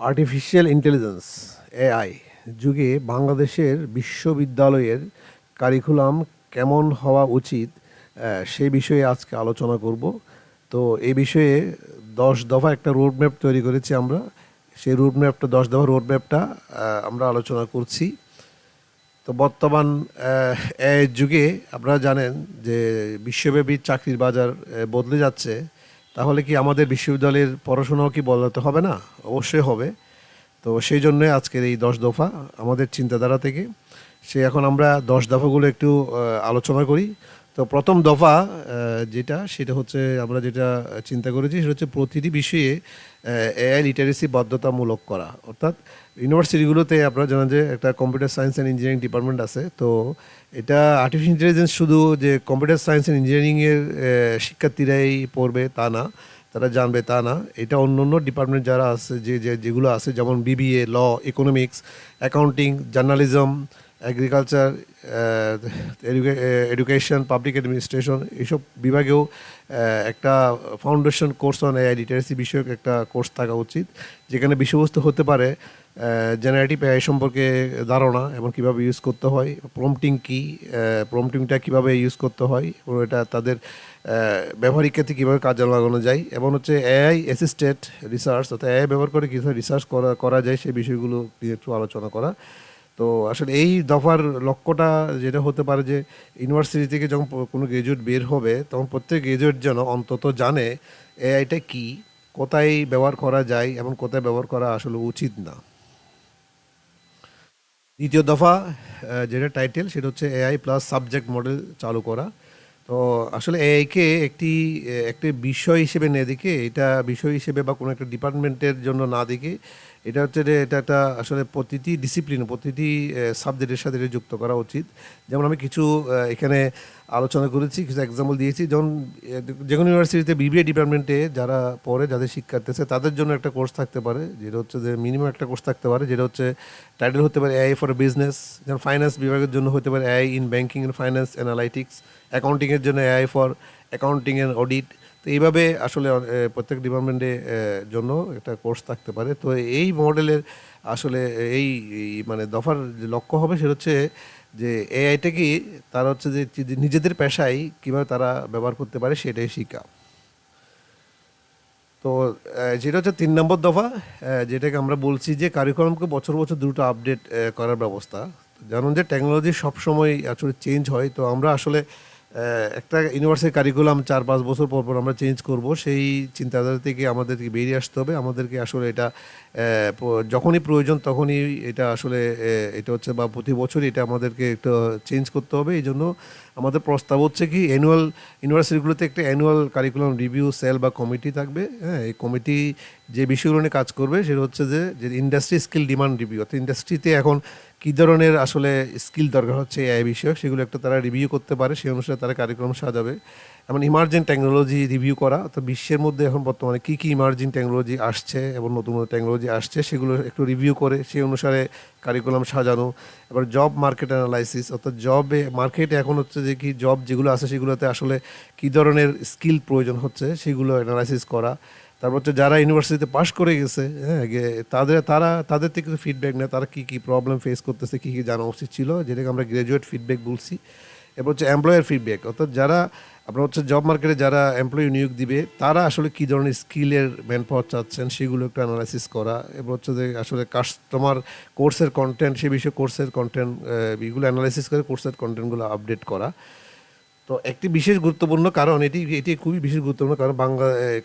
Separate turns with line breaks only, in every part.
Artificial intelligence AI যুগে বাংলাদেশের বিশ্ববিদ্যালয়ের কারিকুলাম কেমন হওয়া উচিত সেই বিষয়ে আজকে আলোচনা করব। তো এই বিষয়ে 10 দফা একটা রোডম্যাপ তৈরি করেছি আমরা। সেই রোডম্যাপটা 10 দফা রোডম্যাপটা আমরা আলোচনা করছি। তো বর্তমান এআই যুগে আপনারা জানেন যে বিশ্বব্যাপী চাকরির বাজার বদলে যাচ্ছে। তাহলে কি আমাদের বিশ্ববিদ্যালয়ের পড়াশোনাও কি বদলাতে হবে না? অবশ্যই হবে। তো সেই জন্যে আজকের এই 10 দফা আমাদের চিন্তাধারা থেকে। এখন আমরা 10 দফাগুলো একটু আলোচনা করি। তো প্রথম দফা যেটা সেটা হচ্ছে আমরা যেটা চিন্তা করেছি সেটা হচ্ছে প্রতিটি বিষয়ে এআই লিটারেসি বাধ্যতামূলক করা। অর্থাৎ ইউনিভার্সিটিগুলোতে আপনারা জানেন যে একটা computer science and engineering department আছে। তো এটা আর্টিফিশিয়াল ইন্টেলিজেন্স শুধু যে কম্পিউটার সায়েন্স অ্যান্ড ইঞ্জিনিয়ারিংয়ের শিক্ষার্থীরাই পড়বে তা না, তারা জানবে তা না। এটা অন্য অন্য ডিপার্টমেন্ট যারা আছে যেগুলো আছে, যেমন BBA, law, economics, accounting, journalism, agriculture, education, public administration, এইসব বিভাগেও একটা foundation course on AI literacy বিষয়ক একটা কোর্স থাকা উচিত, যেখানে বিষয়বস্তু হতে পারে জেনারেটিভ এআই সম্পর্কে ধারণা এবং কীভাবে ইউজ করতে হয়, প্রম্পটিং কী, প্রম্পটিংটা কীভাবে ইউজ করতে হয় এবং এটা তাদের ব্যবহারিক ক্ষেত্রে কীভাবে কাজে লাগানো যায়, এবং হচ্ছে এআই অ্যাসিস্টেড রিসার্চ অর্থাৎ এআই ব্যবহার করে কীভাবে রিসার্চ করা যায় সেই বিষয়গুলো নিয়ে একটু আলোচনা করা। তো আসলে এই দফার লক্ষ্যটা যেটা হতে পারে যে ইউনিভার্সিটি থেকে যখন কোনো গ্রাজুয়েট বের হবে তখন প্রত্যেক গ্রাজুয়েট যেন অন্তত জানে এআইটা কী, কোথায় ব্যবহার করা যায় এবং কোথায় ব্যবহার করা আসলে উচিত না। দ্বিতীয় দফা যেটা টাইটেল সেটা হচ্ছে এআই প্লাস সাবজেক্ট মডেল চালু করা। তো আসলে এআইকে একটি বিষয় হিসেবে না দেখে, এটা বিষয় হিসেবে বা কোনো একটা ডিপার্টমেন্টের জন্য না দেখে, এটা হচ্ছে যে এটা একটা আসলে প্রতিটি ডিসিপ্লিন, প্রতিটি সাবজেক্টের সাথে এটা যুক্ত করা উচিত। যেমন আমি কিছু এখানে আলোচনা করেছি, কিছু এক্সাম্পল দিয়েছি। যেমন যে কোনো ইউনিভার্সিটিতে বিবিএ ডিপার্টমেন্টে যারা পড়ে, যাদের শিক্ষার্থী আছে, তাদের জন্য একটা কোর্স থাকতে পারে, যেটা হচ্ছে যে মিনিমাম একটা কোর্স থাকতে পারে, যেটা হচ্ছে টাইটেল হতে পারে এআই ফর বিজনেস। যেমন ফাইন্যান্স বিভাগের জন্য হতে পারে AI in banking and finance analytics, অ্যাকাউন্টিংয়ের জন্য AI for accounting and audit. তো এইভাবে আসলে প্রত্যেক ডিপার্টমেন্টে জন্য একটা কোর্স থাকতে পারে। তো এই মডেলের আসলে এই মানে দফার যে লক্ষ্য হবে সেটা হচ্ছে যে এআইটা কি তারা হচ্ছে যে নিজেদের পেশায় কীভাবে তারা ব্যবহার করতে পারে সেটাই শেখা। তো যেটা হচ্ছে 3 নম্বর দফা, যেটাকে আমরা বলছি যে কারিকুলামকে বছর বছর দ্রুত আপডেট করার ব্যবস্থা। জানুন যে টেকনোলজি সবসময় আসলে চেঞ্জ হয়। তো আমরা আসলে একটা ইউনিভার্সিটি কারিকুলাম 4-5 বছর পর পর আমরা চেঞ্জ করব, সেই চিন্তাধারা থেকে আমাদেরকে বেরিয়ে আসতে হবে। আমাদেরকে আসলে এটা যখনই প্রয়োজন তখনই এটা আসলে এটা হচ্ছে বা প্রতি বছরই এটা আমাদেরকে একটু চেঞ্জ করতে হবে। এই জন্য আমাদের প্রস্তাব হচ্ছে কি ইউনিভার্সিটিগুলোতে একটা অ্যানুয়াল কারিকুলাম রিভিউ সেল বা কমিটি থাকবে। হ্যাঁ, এই কমিটি যে বিষয়গুলো নিয়ে কাজ করবে সেটা হচ্ছে যে ইন্ডাস্ট্রি স্কিল ডিমান্ড রিভিউ, অর্থাৎ ইন্ডাস্ট্রিতে এখন কী ধরনের আসলে স্কিল দরকার হচ্ছে এআই বিষয়ক, সেগুলো একটা তারা রিভিউ করতে পারে, সেই অনুসারে তারা কারিকুলাম সাজাবে। এমন ইমার্জিং টেকনোলজি রিভিউ করা, তো বিশ্বের মধ্যে এখন বর্তমানে কী কী ইমার্জিং টেকনোলজি আসছে এবং নতুন নতুন টেকনোলজি আসছে সেগুলো একটু রিভিউ করে সেই অনুসারে কারিকুলাম সাজানো। এবার জব মার্কেট অ্যানালাইসিস, অর্থাৎ জবে মার্কেটে এখন হচ্ছে যে কি জব যেগুলো আছে সেগুলোতে আসলে কী ধরনের স্কিল প্রয়োজন হচ্ছে সেগুলো অ্যানালাইসিস করা। তারপর হচ্ছে যারা ইউনিভার্সিটিতে পাশ করে গেছে, হ্যাঁ, তাদের থেকে কিছু ফিডব্যাক নেয়, তারা কী কী প্রবলেম ফেস করতেছে, কী কী জানা উচিত ছিল, যেটাকে আমরা গ্র্যাজুয়েট ফিডব্যাক বলছি। এবার হচ্ছে এমপ্লয়ার ফিডব্যাক, অর্থাৎ যারা আপনার হচ্ছে জব মার্কেটে যারা এমপ্লয়ি নিয়োগ দিবে তারা আসলে কী ধরনের স্কিলের ম্যান পাওয়ার চাচ্ছেন সেগুলো একটু অ্যানালাইসিস করা। এবার হচ্ছে যে আসলে কাস্টমার কোর্সের কন্টেন্ট, সে বিষয়ে কোর্সের কন্টেন্ট এগুলো অ্যানালাইসিস করে কোর্সের কন্টেন্টগুলো আপডেট করা। তো একটি বিশেষ গুরুত্বপূর্ণ কারণ, এটি খুবই বিশেষ গুরুত্বপূর্ণ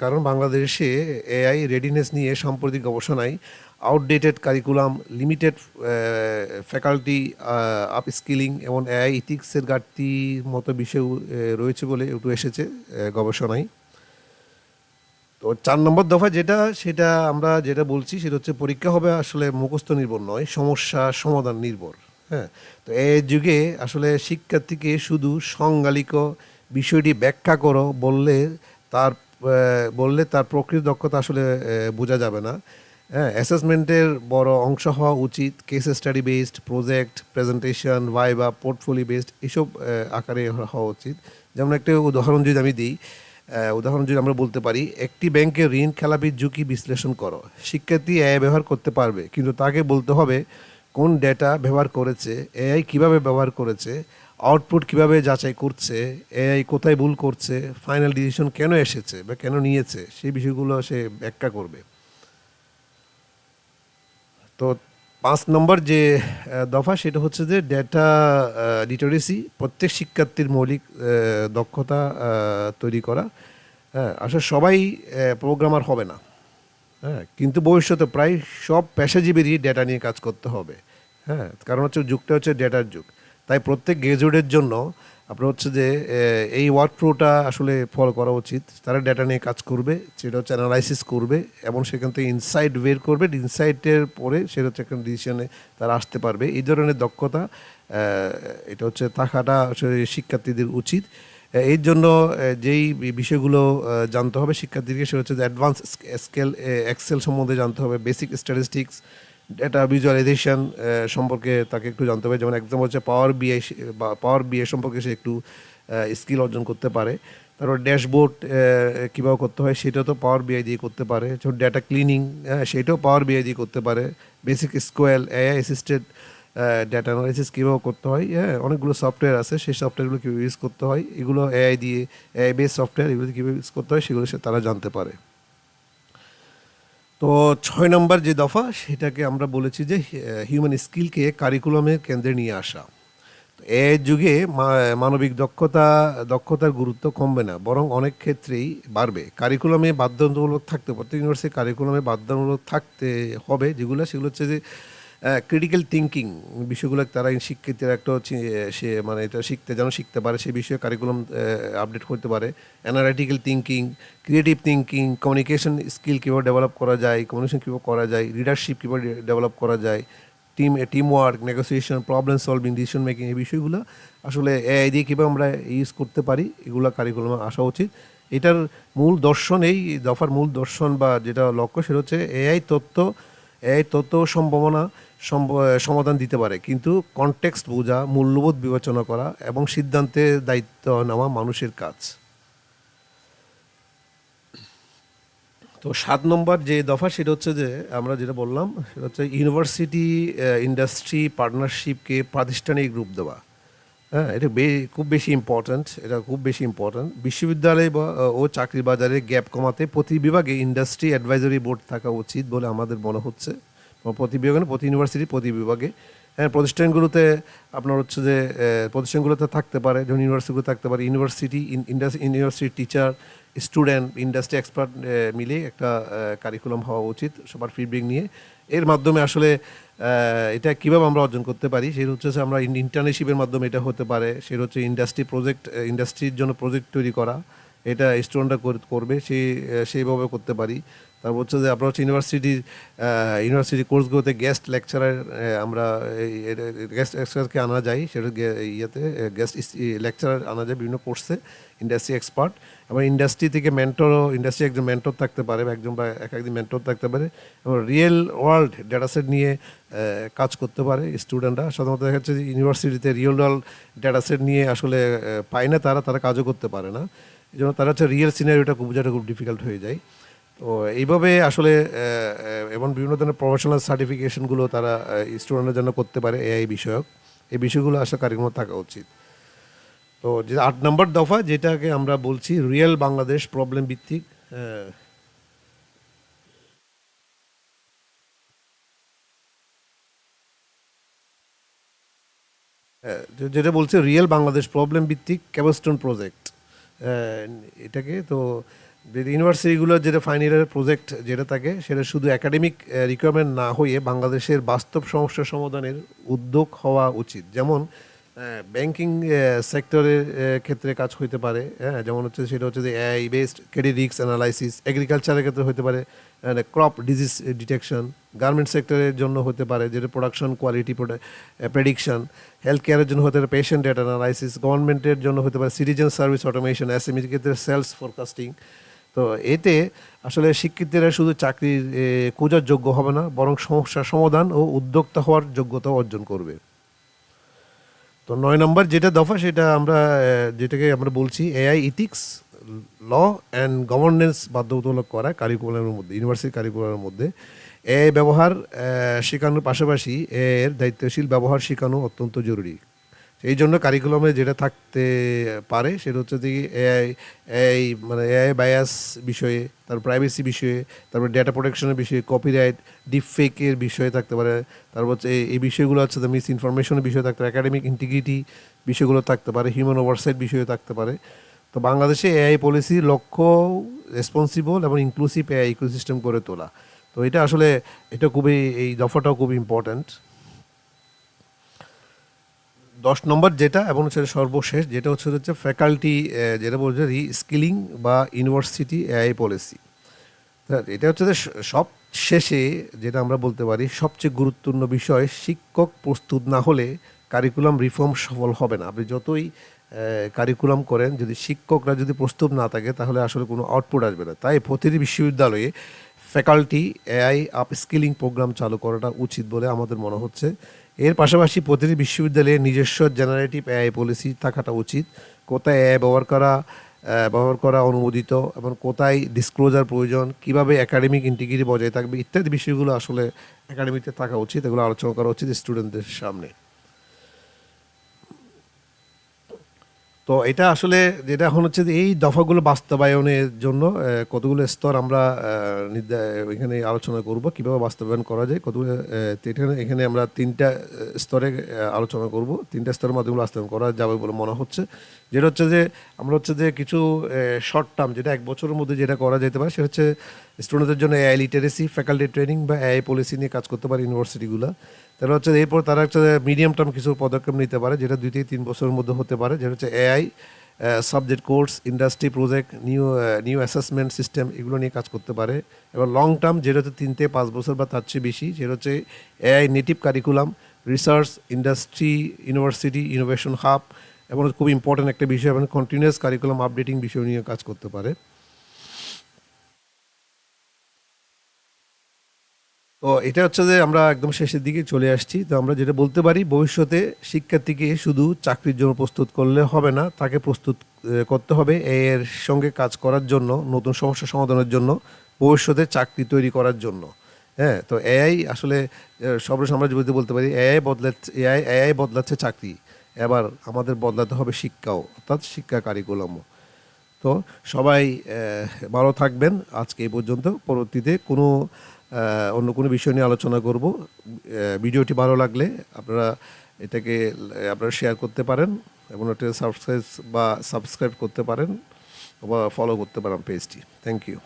কারণ বাংলাদেশে এআই রেডিনেস নিয়ে সাম্প্রতিক গবেষণায় outdated curriculum, limited faculty up skilling এবং এআই ইথিক্সের ঘাটতির মতো বিষয় রয়েছে বলে একটু এসেছে গবেষণায়। তো 4 নম্বর দফা সেটা আমরা যেটা বলছি সেটা হচ্ছে পরীক্ষা হবে আসলে মুখস্থ নির্ভর নয়, সমস্যা সমাধান নির্ভর। হ্যাঁ, তো এই যুগে আসলে শিক্ষার্থীকে শুধু সংজ্ঞালিক বিষয়টি ব্যাখ্যা করো বললে তার প্রকৃত দক্ষতা আসলে বোঝা যাবে না। হ্যাঁ, অ্যাসেসমেন্টের বড় অংশ হওয়া উচিত case study based, project, presentation, viva, portfolio based, এসব আকারে হওয়া উচিত। যেমন একটা উদাহরণ যদি আমি দিই, উদাহরণ যদি আমরা বলতে পারি, একটি ব্যাংকের ঋণ খেলাপির ঝুঁকি বিশ্লেষণ করো। শিক্ষার্থী এআই ব্যবহার করতে পারবে, কিন্তু তাকে বলতে হবে কোন ডেটা ব্যবহার করেছে, এআই কিভাবে ব্যবহার করেছে, আউটপুট কিভাবে যাচাই করছে, এআই কোথায় ভুল করছে, ফাইনাল ডিসিশন কেন এসেছে বা কেন নিয়েছে, সেই বিষয়গুলো সে ব্যাখ্যা করবে। তো 5 নম্বর যে দফা, সেটা হচ্ছে যে ডেটা লিটারেসি, প্রত্যেক শিক্ষার্থীর মৌলিক দক্ষতা তৈরি করা। হ্যাঁ, আসলে সবাই প্রোগ্রামার হবে না। হ্যাঁ, কিন্তু ভবিষ্যতে প্রায় সব পেশাজীবীরই ডেটা নিয়ে কাজ করতে হবে। হ্যাঁ, কারণ হচ্ছে যুগটা হচ্ছে ডেটার যুগ। তাই প্রত্যেক গ্রাজুয়েটের জন্য আপনার হচ্ছে যে এই ওয়ার্ক ফ্লোটা আসলে ফলো করা উচিত। তারা ডেটা নিয়ে কাজ করবে, সেটা হচ্ছে অ্যানালাইসিস করবে এবং সেখান থেকে ইনসাইট বের করবে। ইনসাইটের পরে সেটা হচ্ছে একটা ডিসিশনে তারা আসতে পারবে। এই ধরনের দক্ষতা এটা হচ্ছে থাকাটা আসলে শিক্ষার্থীদের উচিত। এর জন্য যেই বিষয়গুলো জানতে হবে শিক্ষার্থীকে, সেটা হচ্ছে অ্যাডভান্স স্কেল এক্সেল সম্বন্ধে জানতে হবে, বেসিক স্ট্যাটিস্টিক্স, ডেটা ভিজুয়ালাইজেশন সম্পর্কে তাকে একটু জানতে হবে। যেমন একদম হচ্ছে পাওয়ার বিআই সম্পর্কে সে একটু স্কিল অর্জন করতে পারে। তারপর ড্যাশবোর্ড কীভাবে করতে হয় সেটা তো পাওয়ার বিআই দিয়ে করতে পারে। যেমন ডেটা ক্লিনিং, সেটাও পাওয়ার বিআই দিয়ে করতে পারে। Basic স্কোয়াল, AI assisted data analysis কীভাবে করতে হয়, হ্যাঁ, অনেকগুলো সফটওয়্যার আছে, সেই সফটওয়্যারগুলো কীভাবে ইউজ করতে হয়, এগুলো এআই দিয়ে, এআই বেস সফটওয়্যার, এগুলো কীভাবে ইউজ করতে হয় সেগুলো তারা জানতে পারে। তো 6 নম্বর যে দফা, সেটাকে আমরা বলেছি যে হিউম্যান স্কিলকে কারিকুলামের কেন্দ্রে নিয়ে আসা। এর যুগে মানবিক দক্ষতার গুরুত্ব কমবে না, বরং অনেক ক্ষেত্রেই বাড়বে। কারিকুলামে বাধ্যতামূলক থাকতে, প্রত্যেক ইউনিভার্সিটি কারিকুলামে বাধ্যতামূলক থাকতে হবে সেগুলো হচ্ছে যে ক্রিটিক্যাল থিঙ্কিং বিষয়গুলো তারা শিক্ষার্থীরা একটা হচ্ছে সে মানে এটা শিখতে পারে, সে বিষয়ে কারিকুলাম আপডেট করতে পারে। Analytical thinking, creative thinking, communication skill কীভাবে ডেভেলপ করা যায়, কমিউনিকেশন কীভাবে করা যায়, লিডারশিপ কীভাবে ডেভেলপ করা যায়, team work, negotiation, problem solving, decision making, এই বিষয়গুলো আসলে এআই দিয়ে কীভাবে আমরা ইউজ করতে পারি, এগুলো কারিকুলামে আসা উচিত। এটার মূল দর্শন, এই দফার মূল দর্শন বা যেটা লক্ষ্য, সেটা হচ্ছে এআই তথ্য সম্ভাবনা সমাধান দিতে পারে, কিন্তু কনটেক্সট বোঝা, মূল্যবোধ বিবেচনা করা এবং সিদ্ধান্তের দায়িত্ব নেওয়া মানুষের কাজ। তো 7 নম্বর যে দফা, সেটা হচ্ছে যে আমরা যেটা বললাম, সেটা হচ্ছে ইউনিভার্সিটি ইন্ডাস্ট্রি পার্টনারশিপকে প্রাতিষ্ঠানিক রূপ দেওয়া। হ্যাঁ, এটা খুব বেশি ইম্পর্ট্যান্ট। বিশ্ববিদ্যালয় ও চাকরির বাজারে গ্যাপ কমাতে প্রতি বিভাগে ইন্ডাস্ট্রি অ্যাডভাইজরি বোর্ড থাকা উচিত বলে আমাদের মনে হচ্ছে। প্রতি বিভাগে, প্রতি ইউনিভার্সিটি, প্রতি বিভাগে। হ্যাঁ, প্রতিষ্ঠানগুলোতে আপনার হচ্ছে যে প্রতিষ্ঠানগুলোতে থাকতে পারে, যেমন ইউনিভার্সিটিগুলো থাকতে পারে। University teacher, student, industry expert মিলে একটা কারিকুলাম হওয়া উচিত, সবার ফিডব্যাক নিয়ে। এর মাধ্যমে আসলে এটা কীভাবে আমরা অর্জন করতে পারি, সেটা হচ্ছে আমরা ইন্টার্নশিপের মাধ্যমে এটা হতে পারে। সেটা হচ্ছে ইন্ডাস্ট্রির জন্য প্রজেক্ট তৈরি করা, এটা স্টুডেন্টরা করবে, সেইভাবে করতে পারি। তারপর হচ্ছে যে আপনার হচ্ছে ইউনিভার্সিটি কোর্সগুলোতে গেস্ট লেকচারার, আমরা গেস্ট লেকচারারকে আনা যায়, সেটা গেস্ট লেকচারার আনা যায় বিভিন্ন কোর্সে, ইন্ডাস্ট্রি এক্সপার্ট। এবং ইন্ডাস্ট্রি থেকে ইন্ডাস্ট্রি একজন মেন্টর থাকতে পারে, বা একজন বা একদিন মেন্টর থাকতে পারে, এবং রিয়েল ওয়ার্ল্ড ডেটাসেট নিয়ে কাজ করতে পারে স্টুডেন্টরা। সাধারণত দেখা যাচ্ছে যে ইউনিভার্সিটিতে রিয়েল ওয়ার্ল্ড ডেটাসেট নিয়ে আসলে পায় না, তারা কাজও করতে পারে না। এই জন্য তারা হচ্ছে রিয়েল সিনারিওটা বোঝাটা খুব ডিফিকাল্ট হয়ে যায়। তো এইভাবে আসলে এবং বিভিন্ন ধরনের প্রফেশনাল সার্টিফিকেশনগুলো তারা স্টুডেন্টের জন্য করতে পারে এআই বিষয়ক। এই বিষয়গুলো আসলে কারিকুলামে থাকা উচিত। তো যে 8 নম্বর দফা, যেটাকে আমরা বলছি রিয়েল বাংলাদেশ প্রবলেম ভিত্তিক, যেটা বলছে রিয়েল বাংলাদেশ প্রবলেম ভিত্তিক ক্যাপস্টোন প্রজেক্ট। এটাকে তো ইউনিভার্সিটিগুলোর যেটা ফাইনাল ইয়ারের প্রজেক্ট যেটা থাকে, সেটা শুধু একাডেমিক রিকোয়ারমেন্ট না হয়ে বাংলাদেশের বাস্তব সমস্যা সমাধানের উদ্যোগ হওয়া উচিত। যেমন ব্যাংকিং সেক্টরের ক্ষেত্রে কাজ হইতে পারে, হ্যাঁ, যেমন হচ্ছে সেটা হচ্ছে যে AI based credit risk analysis. এগ্রিকালচারের ক্ষেত্রে হতে পারে ক্রপ ডিজিজ ডিটেকশন। গার্মেন্ট সেক্টরের জন্য হতে পারে যেটা প্রোডাকশন কোয়ালিটি প্রেডিকশন। হেলথ কেয়ারের জন্য হতে পারে পেশেন্ট ডেটা অ্যানালাইসিস। গভর্নমেন্টের জন্য হতে পারে সিটিজেন সার্ভিস অটোমেশন। এসএমইর ক্ষেত্রে সেলস ফোরকাস্টিং। তো এতে আসলে শিক্ষার্থীরা শুধু চাকরির খোঁজার যোগ্য হবে না, বরং সমস্যার সমাধান ও উদ্যোক্তা হওয়ার যোগ্যতাও অর্জন করবে। তো 9 নম্বর যেটা দফা, সেটা যেটাকে আমরা বলছি AI ethics, law and governance বাধ্যতামূলক করা কারিকুলামের মধ্যে, ইউনিভার্সিটি কারিকুলামের মধ্যে এআই ব্যবহার শেখানোর পাশাপাশি এর দায়িত্বশীল ব্যবহার শেখানো অত্যন্ত জরুরি। এই জন্য কারিকুলামে যেটা থাকতে পারে সেটা হচ্ছে যে এআই, মানে এআই বায়াস বিষয়ে, তার প্রাইভেসি বিষয়ে, তারপর ডেটা প্রোটেকশনের বিষয়ে, কপিরাইট, ডিপফেকের বিষয়ে থাকতে পারে, তারপর হচ্ছে এই বিষয়গুলো হচ্ছে মিস ইনফরমেশনের বিষয়ে থাকতে পারে, একাডেমিক ইন্টিগ্রিটি বিষয়গুলো থাকতে পারে, হিউম্যান ওভারসাইট বিষয়ে থাকতে পারে। তো বাংলাদেশে এআই পলিসির লক্ষ্য রেসপন্সিবল এবং ইনক্লুসিভ এআই ইকোসিস্টেম করে তোলা। তো এটা আসলে এটা খুবই, এই দফাটাও খুব ইম্পর্ট্যান্ট। 10 নম্বর যেটা এবং হচ্ছে সর্বশেষ যেটা হচ্ছে ফ্যাকাল্টি, যেটা বলছে রিস্কিলিং বা ইউনিভার্সিটি এআই পলিসি। এটা হচ্ছে যে সব শেষে যেটা আমরা বলতে পারি সবচেয়ে গুরুত্বপূর্ণ বিষয়, শিক্ষক প্রস্তুত না হলে কারিকুলাম রিফর্ম সফল হবে না। আপনি যতই কারিকুলাম করেন, যদি শিক্ষকরা যদি প্রস্তুত না থাকে তাহলে আসলে কোনো আউটপুট আসবে না। তাই প্রতিটি বিশ্ববিদ্যালয়ে ফ্যাকাল্টি এআই আপস্কিলিং প্রোগ্রাম চালু করাটা উচিত বলে আমাদের মনে হচ্ছে। এর পাশাপাশি প্রতিটি বিশ্ববিদ্যালয়ে নিজস্ব জেনারেটিভ এআই পলিসি থাকাটা উচিত। কোথায় এআই ব্যবহার করা অনুমোদিত এবং কোথায় ডিসক্লোজার প্রয়োজন, কীভাবে একাডেমিক ইন্টিগ্রিটি বজায় থাকবে ইত্যাদি বিষয়গুলো আসলে একাডেমিতে থাকা উচিত, এগুলো আলোচনা করা উচিত স্টুডেন্টদের সামনে। তো এটা আসলে যেটা এখন হচ্ছে যে এই দফাগুলো বাস্তবায়নের জন্য কতগুলো স্তর আমরা এখানে আলোচনা করব, কিভাবে বাস্তবায়ন করা যায়, কতগুলো এখানে আমরা 3টা স্তরে আলোচনা করব। 3টা স্তরের মাধ্যমে বাস্তবায়ন করা যাবে বলে মনে হচ্ছে। যেটা হচ্ছে যে আমরা হচ্ছে যে কিছু শর্ট টার্ম, যেটা 1 বছরের মধ্যে যেটা করা যেতে পারে সেটা হচ্ছে স্টুডেন্টদের জন্য এআই লিটারেসি, ফ্যাকাল্টি ট্রেনিং বা এআই পলিসি নিয়ে কাজ করতে পারে ইউনিভার্সিটিগুলো। তাহলে হচ্ছে এরপর তারা হচ্ছে মিডিয়াম টার্ম কিছু পদক্ষেপ নিতে পারে, যেটা 2 থেকে 3 বছরের মধ্যে হতে পারে, যেটা হচ্ছে AI subject course, industry project, new assessment system, এগুলো নিয়ে কাজ করতে পারে। এবার লং টার্ম যেটা হচ্ছে 3 থেকে 5 বছর বা তার চেয়ে বেশি, যেটা হচ্ছে AI native curriculum, research, industry, university, innovation hub এবং খুব ইম্পর্ট্যান্ট একটা বিষয় এবং কন্টিনিউয়াস কারিকুলাম আপডেটিং বিষয় নিয়ে কাজ করতে পারে। তো এটা হচ্ছে যে আমরা একদম শেষের দিকে চলে আসছি। তো আমরা যেটা বলতে পারি, ভবিষ্যতে শিক্ষার্থীকে শুধু চাকরির জন্য প্রস্তুত করলে হবে না, তাকে প্রস্তুত করতে হবে এর সঙ্গে কাজ করার জন্য, নতুন সমস্যা সমাধানের জন্য, ভবিষ্যতে চাকরি তৈরি করার জন্য। হ্যাঁ, তো এআই আসলে সর্বশেষ আমরা যদি বলতে পারি এআই বদলাচ্ছে চাকরি, এবার আমাদের বদলাতে হবে শিক্ষাও, অর্থাৎ শিক্ষা কারিকুলামও। তো সবাই ভালো থাকবেন। আজকে এই পর্যন্ত। পরবর্তীতে অন্য কোনো বিষয় নিয়ে আলোচনা করব। ভিডিওটি ভালো লাগলে আপনারা শেয়ার করতে পারেন এবং এটা সাবস্ক্রাইব করতে পারেন বা ফলো করতে পারেন পেজটি। Thank you.